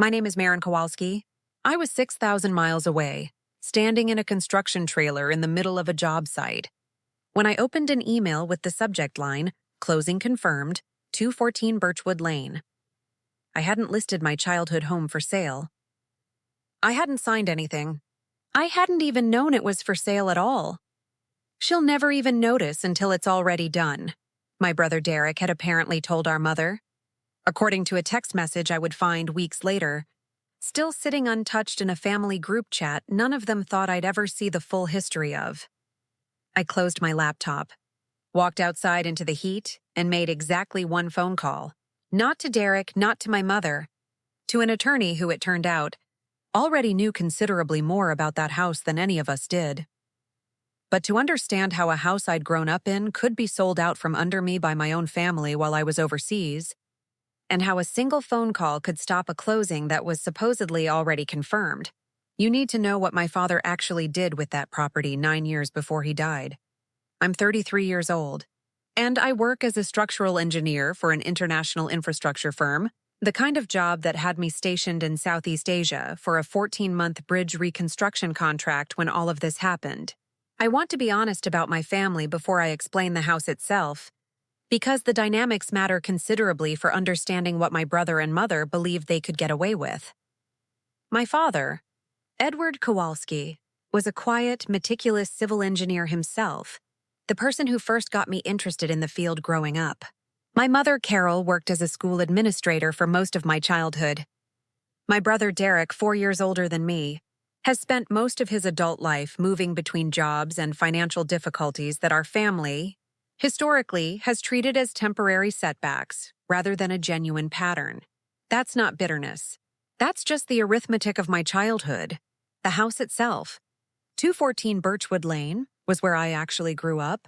My name is Maren Kowalski. I was 6,000 miles away, standing in a construction trailer in the middle of a job site, when I opened an email with the subject line, "Closing confirmed, 214 Birchwood Lane." I hadn't listed my childhood home for sale. I hadn't signed anything. I hadn't even known it was for sale at all. "She'll never even notice until it's already done," my brother Derek had apparently told our mother, according to a text message I would find weeks later. Still sitting untouched in a family group chat none of them thought I'd ever see the full history of. I closed my laptop, walked outside into the heat, and made exactly one phone call. Not to Derek, not to my mother. To an attorney who, it turned out, already knew considerably more about that house than any of us did. But to understand how a house I'd grown up in could be sold out from under me by my own family while I was overseas, and how a single phone call could stop a closing that was supposedly already confirmed, you need to know what my father actually did with that property 9 years before he died. I'm 33 years old, and I work as a structural engineer for an international infrastructure firm, the kind of job that had me stationed in Southeast Asia for a 14-month bridge reconstruction contract when all of this happened. I want to be honest about my family before I explain the house itself, because the dynamics matter considerably for understanding what my brother and mother believed they could get away with. My father, Edward Kowalski, was a quiet, meticulous civil engineer himself, the person who first got me interested in the field growing up. My mother, Carol, worked as a school administrator for most of my childhood. My brother Derek, 4 years older than me, has spent most of his adult life moving between jobs and financial difficulties that our family, historically, has treated as temporary setbacks rather than a genuine pattern. That's not bitterness. That's just the arithmetic of my childhood. The house itself. 214 Birchwood Lane was where I actually grew up.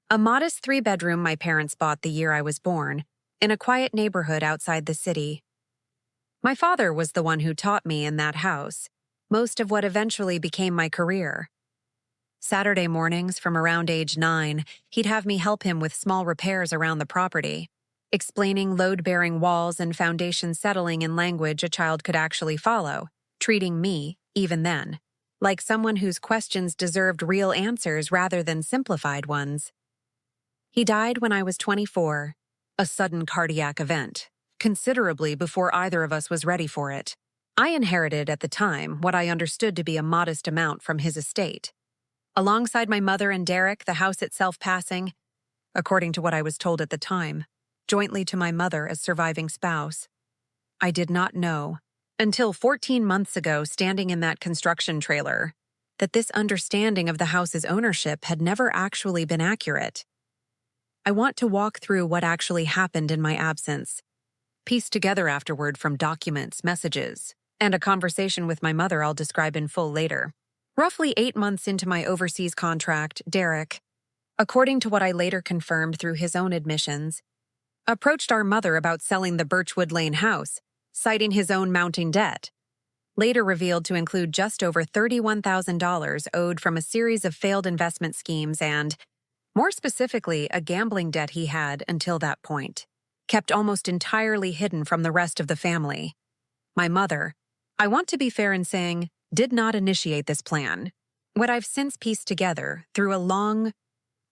A modest 3-bedroom my parents bought the year I was born, in a quiet neighborhood outside the city. My father was the one who taught me in that house most of what eventually became my career. Saturday mornings from around age 9, he'd have me help him with small repairs around the property, explaining load-bearing walls and foundation settling in language a child could actually follow, treating me, even then, like someone whose questions deserved real answers rather than simplified ones. He died when I was 24, a sudden cardiac event, considerably before either of us was ready for it. I inherited at the time what I understood to be a modest amount from his estate. Alongside my mother and Derek, the house itself passing, according to what I was told at the time, jointly to my mother as surviving spouse. I did not know, until 14 months ago standing in that construction trailer, that this understanding of the house's ownership had never actually been accurate. I want to walk through what actually happened in my absence, pieced together afterward from documents, messages, and a conversation with my mother I'll describe in full later. Roughly 8 months into my overseas contract, Derek, according to what I later confirmed through his own admissions, approached our mother about selling the Birchwood Lane house, citing his own mounting debt, later revealed to include just over $31,000 owed from a series of failed investment schemes and, more specifically, a gambling debt he had until that point, kept almost entirely hidden from the rest of the family. My mother, I want to be fair in saying, did not initiate this plan. What I've since pieced together through a long,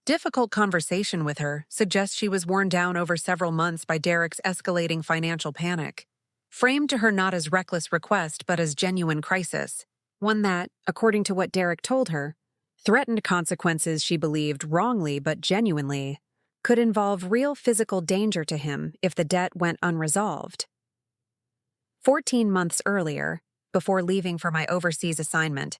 difficult conversation with her suggests she was worn down over several months by Derek's escalating financial panic, framed to her not as reckless request but as genuine crisis, one that, according to what Derek told her, threatened consequences she believed wrongly but genuinely could involve real physical danger to him if the debt went unresolved. 14 months earlier, before leaving for my overseas assignment,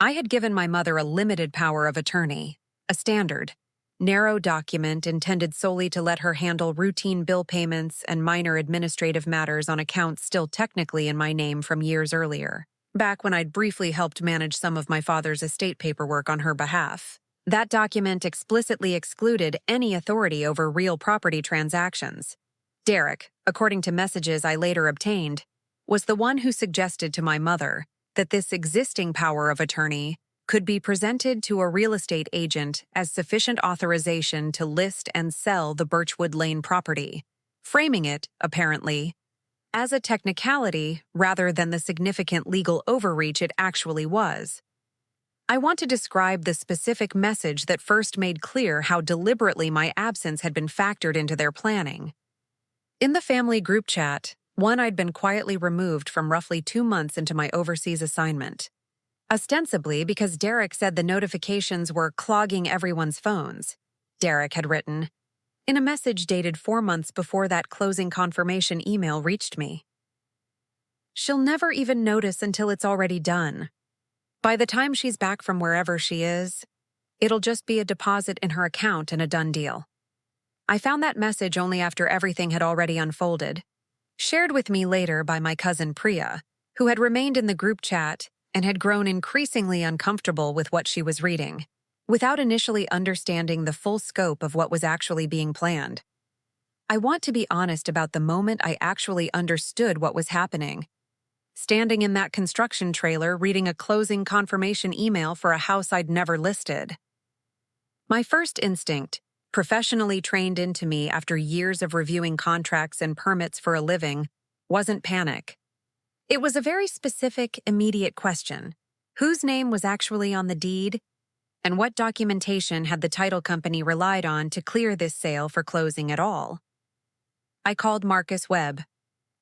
I had given my mother a limited power of attorney, a standard, narrow document intended solely to let her handle routine bill payments and minor administrative matters on accounts still technically in my name from years earlier, back when I'd briefly helped manage some of my father's estate paperwork on her behalf. That document explicitly excluded any authority over real property transactions. Derek, according to messages I later obtained, was the one who suggested to my mother that this existing power of attorney could be presented to a real estate agent as sufficient authorization to list and sell the Birchwood Lane property, framing it, apparently, as a technicality rather than the significant legal overreach it actually was. I want to describe the specific message that first made clear how deliberately my absence had been factored into their planning. In the family group chat, one I'd been quietly removed from roughly 2 months into my overseas assignment. Ostensibly because Derek said the notifications were clogging everyone's phones, Derek had written, in a message dated 4 months before that closing confirmation email reached me. She'll never even notice until it's already done. By the time she's back from wherever she is, it'll just be a deposit in her account and a done deal. I found that message only after everything had already unfolded, shared with me later by my cousin Priya, who had remained in the group chat and had grown increasingly uncomfortable with what she was reading, without initially understanding the full scope of what was actually being planned. I want to be honest about the moment I actually understood what was happening. Standing in that construction trailer reading a closing confirmation email for a house I'd never listed. My first instinct, professionally trained into me after years of reviewing contracts and permits for a living, wasn't panic. It was a very specific, immediate question. Whose name was actually on the deed? And what documentation had the title company relied on to clear this sale for closing at all? I called Marcus Webb,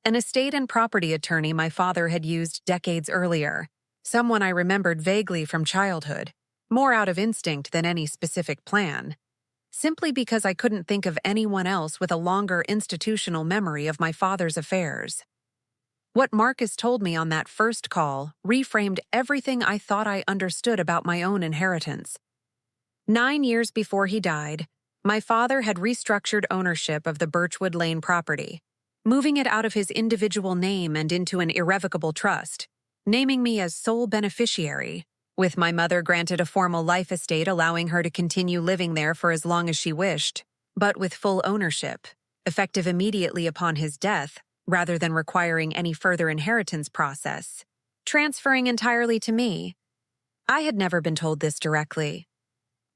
an estate and property attorney my father had used decades earlier, someone I remembered vaguely from childhood, more out of instinct than any specific plan, simply because I couldn't think of anyone else with a longer institutional memory of my father's affairs. What Marcus told me on that first call reframed everything I thought I understood about my own inheritance. 9 years before he died, my father had restructured ownership of the Birchwood Lane property, moving it out of his individual name and into an irrevocable trust, naming me as sole beneficiary, with my mother granted a formal life estate allowing her to continue living there for as long as she wished, but with full ownership, effective immediately upon his death, rather than requiring any further inheritance process, transferring entirely to me. I had never been told this directly.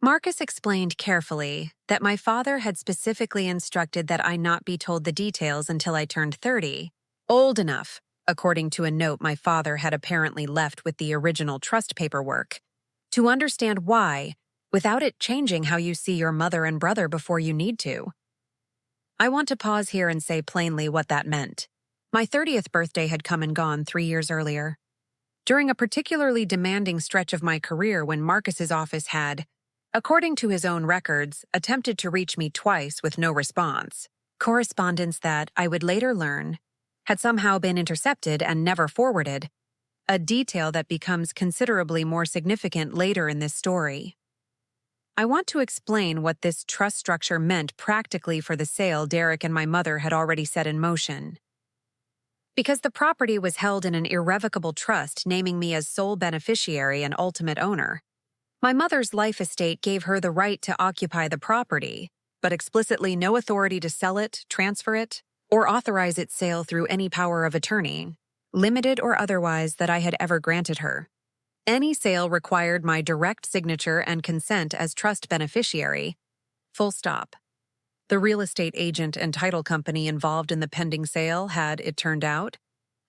Marcus explained carefully that my father had specifically instructed that I not be told the details until I turned 30, old enough, according to a note my father had apparently left with the original trust paperwork, to understand why, without it changing how you see your mother and brother before you need to. I want to pause here and say plainly what that meant. My 30th birthday had come and gone 3 years earlier. During a particularly demanding stretch of my career when Marcus's office had, according to his own records, attempted to reach me twice with no response, correspondence that, I would later learn, had somehow been intercepted and never forwarded, a detail that becomes considerably more significant later in this story. I want to explain what this trust structure meant practically for the sale Derek and my mother had already set in motion. Because the property was held in an irrevocable trust naming me as sole beneficiary and ultimate owner, my mother's life estate gave her the right to occupy the property, but explicitly no authority to sell it, transfer it, or authorize its sale through any power of attorney, limited or otherwise, that I had ever granted her. Any sale required my direct signature and consent as trust beneficiary. Full stop. The real estate agent and title company involved in the pending sale had, it turned out,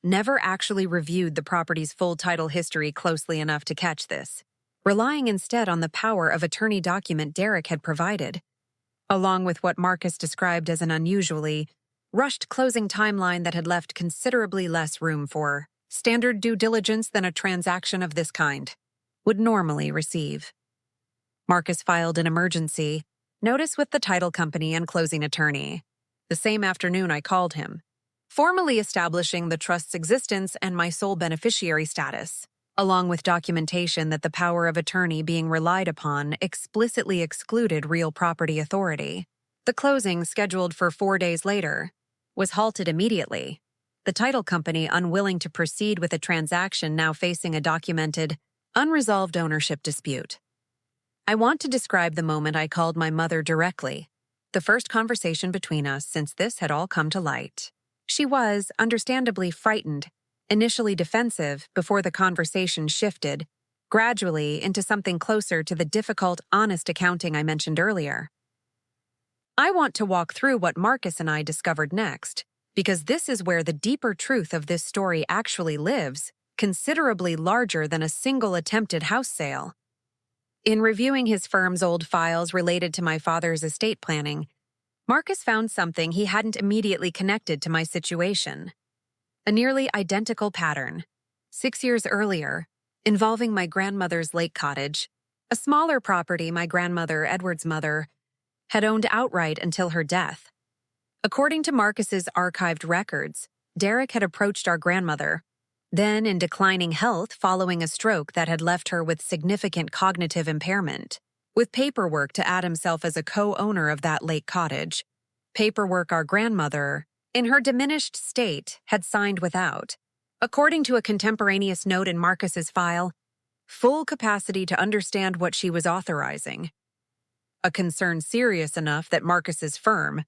never actually reviewed the property's full title history closely enough to catch this, relying instead on the power of attorney document Derek had provided, along with what Marcus described as an unusually rushed closing timeline that had left considerably less room for standard due diligence than a transaction of this kind would normally receive. Marcus filed an emergency notice with the title company and closing attorney. The same afternoon I called him, formally establishing the trust's existence and my sole beneficiary status, along with documentation that the power of attorney being relied upon explicitly excluded real property authority. The closing, scheduled for 4 days later, was halted immediately, the title company unwilling to proceed with a transaction now facing a documented, unresolved ownership dispute. I want to describe the moment I called my mother directly, the first conversation between us since this had all come to light. She was, understandably, frightened, initially defensive before the conversation shifted, gradually into something closer to the difficult, honest accounting I mentioned earlier. I want to walk through what Marcus and I discovered next, because this is where the deeper truth of this story actually lives, considerably larger than a single attempted house sale. In reviewing his firm's old files related to my father's estate planning, Marcus found something he hadn't immediately connected to my situation. A nearly identical pattern, 6 years earlier, involving my grandmother's lake cottage, a smaller property my grandmother, Edward's mother, had owned outright until her death. According to Marcus's archived records, Derek had approached our grandmother, then in declining health following a stroke that had left her with significant cognitive impairment, with paperwork to add himself as a co-owner of that lake cottage, paperwork our grandmother, in her diminished state, had signed without. According to a contemporaneous note in Marcus's file, full capacity to understand what she was authorizing. A concern serious enough that Marcus's firm,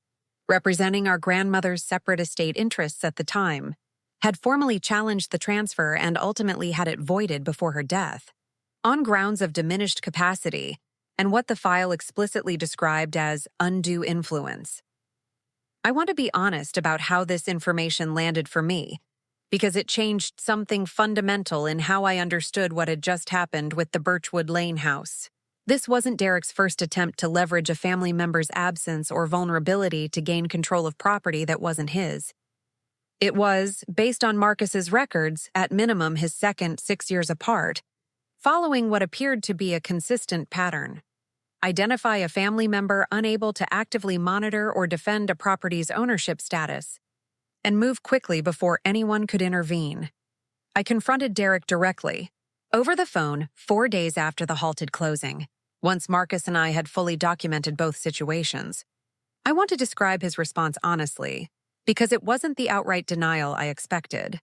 representing our grandmother's separate estate interests at the time, had formally challenged the transfer and ultimately had it voided before her death, on grounds of diminished capacity and what the file explicitly described as undue influence. I want to be honest about how this information landed for me, because it changed something fundamental in how I understood what had just happened with the Birchwood Lane house. This wasn't Derek's first attempt to leverage a family member's absence or vulnerability to gain control of property that wasn't his. It was, based on Marcus's records, at minimum his second 6 years apart, following what appeared to be a consistent pattern. Identify a family member unable to actively monitor or defend a property's ownership status, and move quickly before anyone could intervene. I confronted Derek directly, over the phone, 4 days after the halted closing, once Marcus and I had fully documented both situations. I want to describe his response honestly, because it wasn't the outright denial I expected.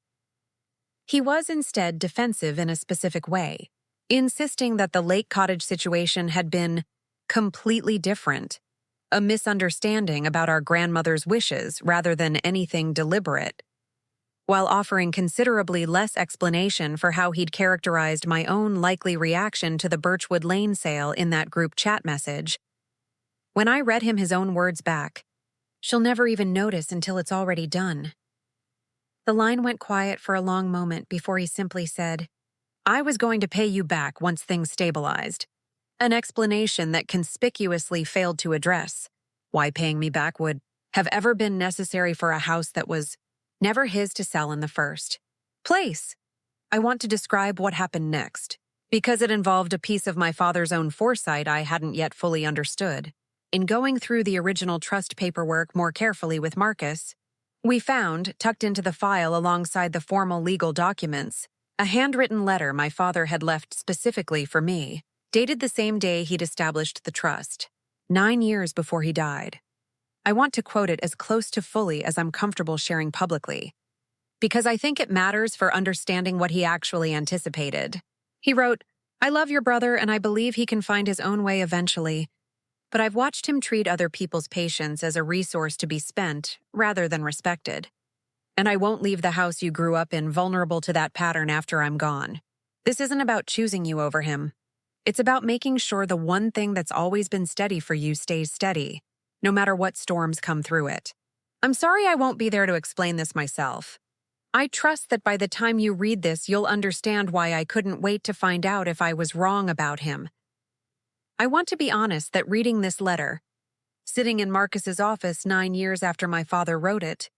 He was instead defensive in a specific way, insisting that the lake cottage situation had been completely different, a misunderstanding about our grandmother's wishes rather than anything deliberate, while offering considerably less explanation for how he'd characterized my own likely reaction to the Birchwood Lane sale in that group chat message. When I read him his own words back, "She'll never even notice until it's already done." The line went quiet for a long moment before he simply said, "I was going to pay you back once things stabilized." An explanation that conspicuously failed to address why paying me back would have ever been necessary for a house that was never his to sell in the first place. I want to describe what happened next, because it involved a piece of my father's own foresight I hadn't yet fully understood. In going through the original trust paperwork more carefully with Marcus, we found, tucked into the file alongside the formal legal documents, a handwritten letter my father had left specifically for me, dated the same day he'd established the trust, 9 years before he died. I want to quote it as close to fully as I'm comfortable sharing publicly, because I think it matters for understanding what he actually anticipated. He wrote, "I love your brother and I believe he can find his own way eventually, but I've watched him treat other people's patience as a resource to be spent rather than respected. And I won't leave the house you grew up in vulnerable to that pattern after I'm gone. This isn't about choosing you over him. It's about making sure the one thing that's always been steady for you stays steady, no matter what storms come through it. I'm sorry I won't be there to explain this myself. I trust that by the time you read this, you'll understand why I couldn't wait to find out if I was wrong about him. I want to be honest that reading this letter, sitting in Marcus's office 9 years after my father wrote it,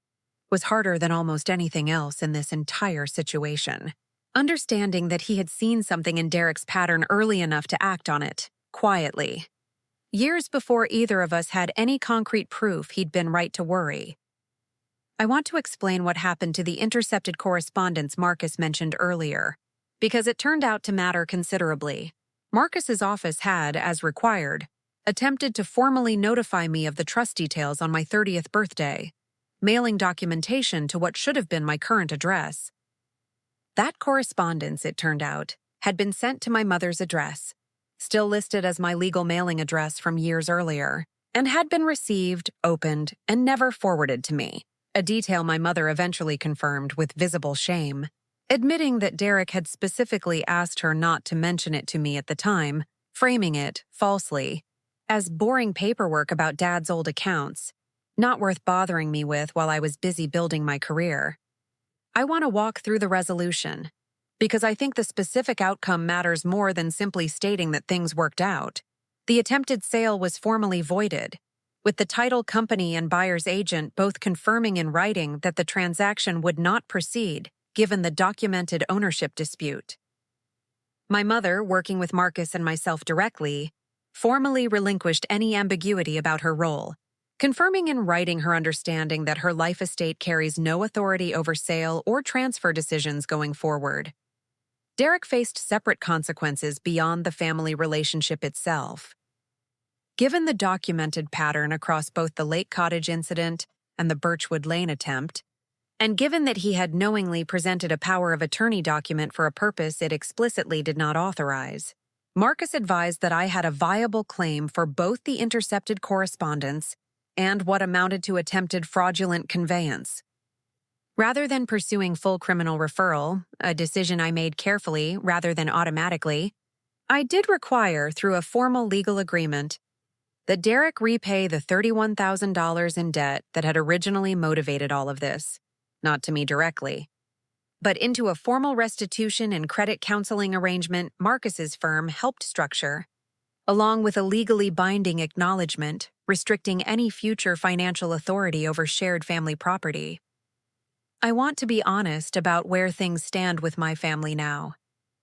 was harder than almost anything else in this entire situation. Understanding that he had seen something in Derek's pattern early enough to act on it, quietly. Years before either of us had any concrete proof he'd been right to worry. I want to explain what happened to the intercepted correspondence Marcus mentioned earlier, because it turned out to matter considerably. Marcus's office had, as required, attempted to formally notify me of the trust details on my 30th birthday, mailing documentation to what should have been my current address. That correspondence, it turned out, had been sent to my mother's address, still listed as my legal mailing address from years earlier, and had been received, opened, and never forwarded to me, a detail my mother eventually confirmed with visible shame, admitting that Derek had specifically asked her not to mention it to me at the time, framing it, falsely, as boring paperwork about Dad's old accounts, not worth bothering me with while I was busy building my career. I want to walk through the resolution, because I think the specific outcome matters more than simply stating that things worked out. The attempted sale was formally voided, with the title company and buyer's agent both confirming in writing that the transaction would not proceed given the documented ownership dispute. My mother, working with Marcus and myself directly, formally relinquished any ambiguity about her role, confirming in writing her understanding that her life estate carries no authority over sale or transfer decisions going forward. Derek faced separate consequences beyond the family relationship itself. Given the documented pattern across both the Lake Cottage incident and the Birchwood Lane attempt, and given that he had knowingly presented a power of attorney document for a purpose it explicitly did not authorize, Marcus advised that I had a viable claim for both the intercepted correspondence and what amounted to attempted fraudulent conveyance. Rather than pursuing full criminal referral, a decision I made carefully rather than automatically, I did require, through a formal legal agreement, that Derek repay the $31,000 in debt that had originally motivated all of this, not to me directly, but into a formal restitution and credit counseling arrangement Marcus's firm helped structure, along with a legally binding acknowledgement restricting any future financial authority over shared family property. I want to be honest about where things stand with my family now,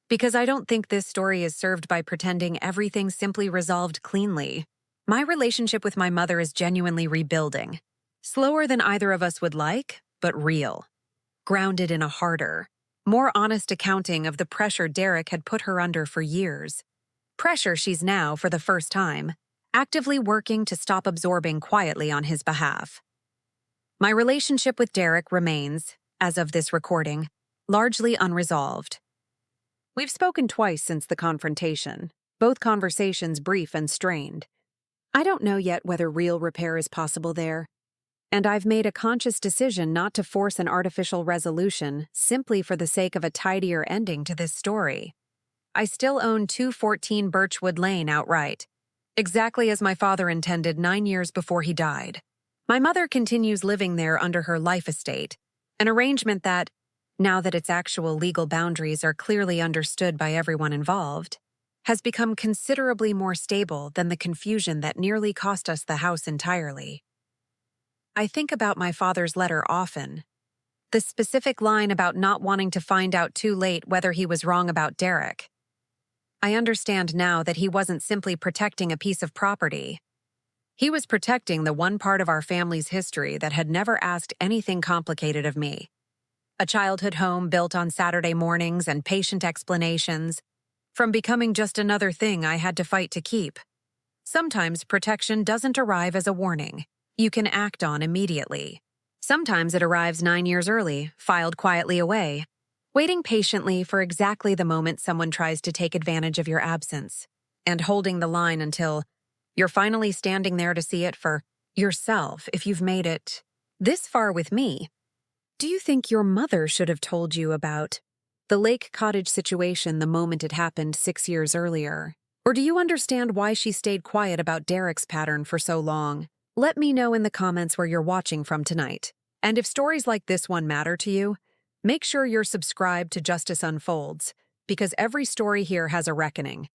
because I don't think this story is served by pretending everything simply resolved cleanly. My relationship with my mother is genuinely rebuilding. Slower than either of us would like, but real. Grounded in a harder, more honest accounting of the pressure Derek had put her under for years. Pressure she's now, for the first time, actively working to stop absorbing quietly on his behalf. My relationship with Derek remains, as of this recording, largely unresolved. We've spoken twice since the confrontation, both conversations brief and strained. I don't know yet whether real repair is possible there, and I've made a conscious decision not to force an artificial resolution simply for the sake of a tidier ending to this story. I still own 214 Birchwood Lane outright, exactly as my father intended 9 years before he died. My mother continues living there under her life estate, an arrangement that, now that its actual legal boundaries are clearly understood by everyone involved, has become considerably more stable than the confusion that nearly cost us the house entirely. I think about my father's letter often. The specific line about not wanting to find out too late whether he was wrong about Derek. I understand now that he wasn't simply protecting a piece of property. He was protecting the one part of our family's history that had never asked anything complicated of me. A childhood home built on Saturday mornings and patient explanations, from becoming just another thing I had to fight to keep. Sometimes protection doesn't arrive as a warning you can act on immediately. Sometimes it arrives 9 years early, filed quietly away, waiting patiently for exactly the moment someone tries to take advantage of your absence, and holding the line until you're finally standing there to see it for yourself if you've made it this far with me. Do you think your mother should have told you about the Lake Cottage situation the moment it happened 6 years earlier? Or do you understand why she stayed quiet about Derek's pattern for so long? Let me know in the comments where you're watching from tonight. And if stories like this one matter to you, make sure you're subscribed to Justice Unfolds, because every story here has a reckoning.